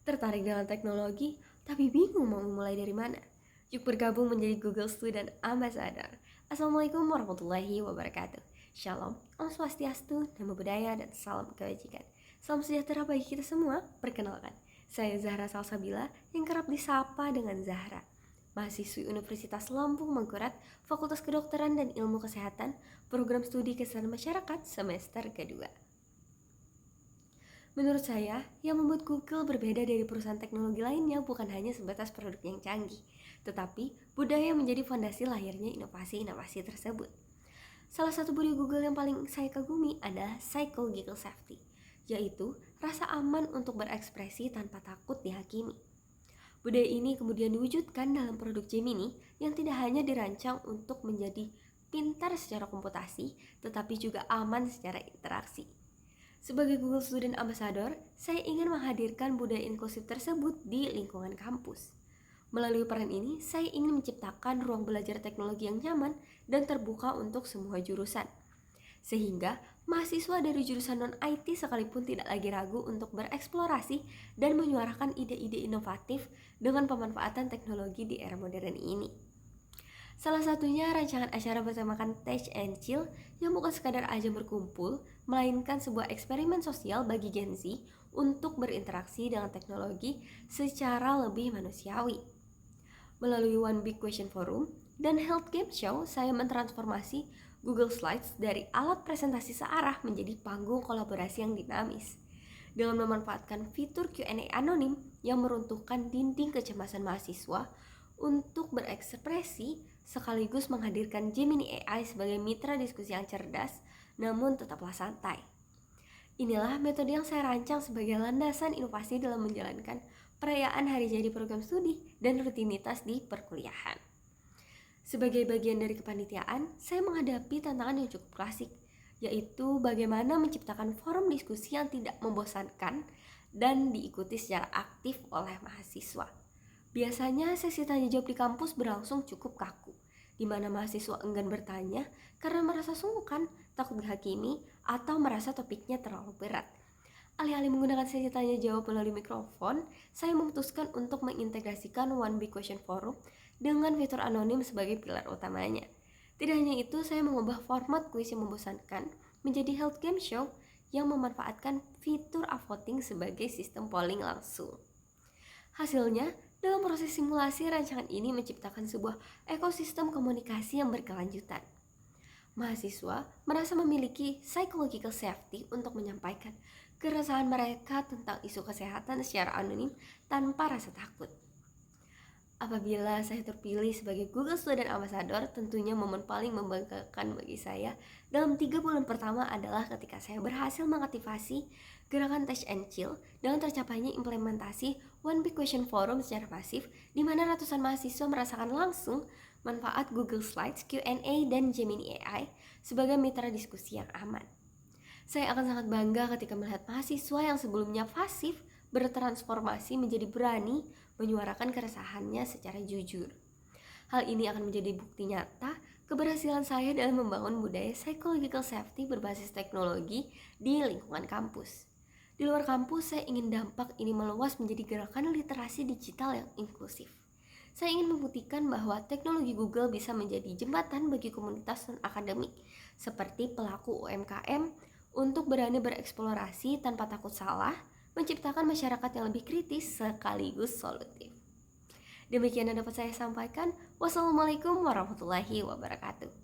Tertarik dengan teknologi, tapi bingung mau mulai dari mana? Yuk bergabung menjadi Google Student Ambassador. Assalamualaikum warahmatullahi wabarakatuh. Shalom, Om Swastiastu, Namo Buddhaya, dan salam kebajikan. Salam sejahtera bagi kita semua. Perkenalkan, saya Zahra Salsabila yang kerap disapa dengan Zahra. Mahasiswi Universitas Lampung Mangkurat, Fakultas Kedokteran dan Ilmu Kesehatan, Program Studi Kesehatan Masyarakat semester kedua. Menurut saya, yang membuat Google berbeda dari perusahaan teknologi lainnya bukan hanya sebatas produk yang canggih, tetapi budaya yang menjadi fondasi lahirnya inovasi-inovasi tersebut. Salah satu budaya Google yang paling saya kagumi adalah psychological safety, yaitu rasa aman untuk berekspresi tanpa takut dihakimi. Budaya ini kemudian diwujudkan dalam produk Gemini yang tidak hanya dirancang untuk menjadi pintar secara komputasi, tetapi juga aman secara interaksi. Sebagai Google Student Ambassador, saya ingin menghadirkan budaya inklusif tersebut di lingkungan kampus. Melalui peran ini, saya ingin menciptakan ruang belajar teknologi yang nyaman dan terbuka untuk semua jurusan. Sehingga mahasiswa dari jurusan non-IT sekalipun tidak lagi ragu untuk bereksplorasi dan menyuarakan ide-ide inovatif dengan pemanfaatan teknologi di era modern ini. Salah satunya rancangan acara bertemakan Touch and Chill yang bukan sekadar ajang berkumpul, melainkan sebuah eksperimen sosial bagi Gen Z untuk berinteraksi dengan teknologi secara lebih manusiawi. Melalui One Big Question Forum dan Health Game Show, saya mentransformasi Google Slides dari alat presentasi searah menjadi panggung kolaborasi yang dinamis. Dengan memanfaatkan fitur Q&A anonim yang meruntuhkan dinding kecemasan mahasiswa untuk berekspresi sekaligus menghadirkan Gemini AI sebagai mitra diskusi yang cerdas namun tetaplah santai. Inilah metode yang saya rancang sebagai landasan inovasi dalam menjalankan perayaan hari jadi program studi dan rutinitas di perkuliahan. Sebagai bagian dari kepanitiaan, saya menghadapi tantangan yang cukup klasik, yaitu bagaimana menciptakan forum diskusi yang tidak membosankan dan diikuti secara aktif oleh mahasiswa. Biasanya sesi tanya jawab di kampus berlangsung cukup kaku, di mana mahasiswa enggan bertanya karena merasa sungkan, takut dihakimi, atau merasa topiknya terlalu berat. Alih-alih menggunakan sesi tanya jawab melalui mikrofon, saya memutuskan untuk mengintegrasikan One Big Question Forum dengan fitur anonim sebagai pilar utamanya. Tidak hanya itu, saya mengubah format kuis yang membosankan menjadi health game show yang memanfaatkan fitur upvoting sebagai sistem polling langsung. Hasilnya, dalam proses simulasi, rancangan ini menciptakan sebuah ekosistem komunikasi yang berkelanjutan. Mahasiswa merasa memiliki psychological safety untuk menyampaikan keresahan mereka tentang isu kesehatan secara anonim tanpa rasa takut. Apabila saya terpilih sebagai Google Student Ambassador, tentunya momen paling membanggakan bagi saya dalam 3 bulan pertama adalah ketika saya berhasil mengaktifasi gerakan Touch and Chill dengan tercapainya implementasi One Big Question Forum secara pasif, di mana ratusan mahasiswa merasakan langsung manfaat Google Slides, Q&A, dan Gemini AI sebagai mitra diskusi yang aman. Saya akan sangat bangga ketika melihat mahasiswa yang sebelumnya pasif bertransformasi menjadi berani menyuarakan keresahannya secara jujur. Hal ini akan menjadi bukti nyata keberhasilan saya dalam membangun budaya psychological safety berbasis teknologi di lingkungan kampus. Di luar kampus, saya ingin dampak ini meluas menjadi gerakan literasi digital yang inklusif. Saya ingin membuktikan bahwa teknologi Google bisa menjadi jembatan bagi komunitas non-akademik seperti pelaku UMKM untuk berani bereksplorasi tanpa takut salah, menciptakan masyarakat yang lebih kritis sekaligus solutif. Demikian yang dapat saya sampaikan. Wassalamualaikum warahmatullahi wabarakatuh.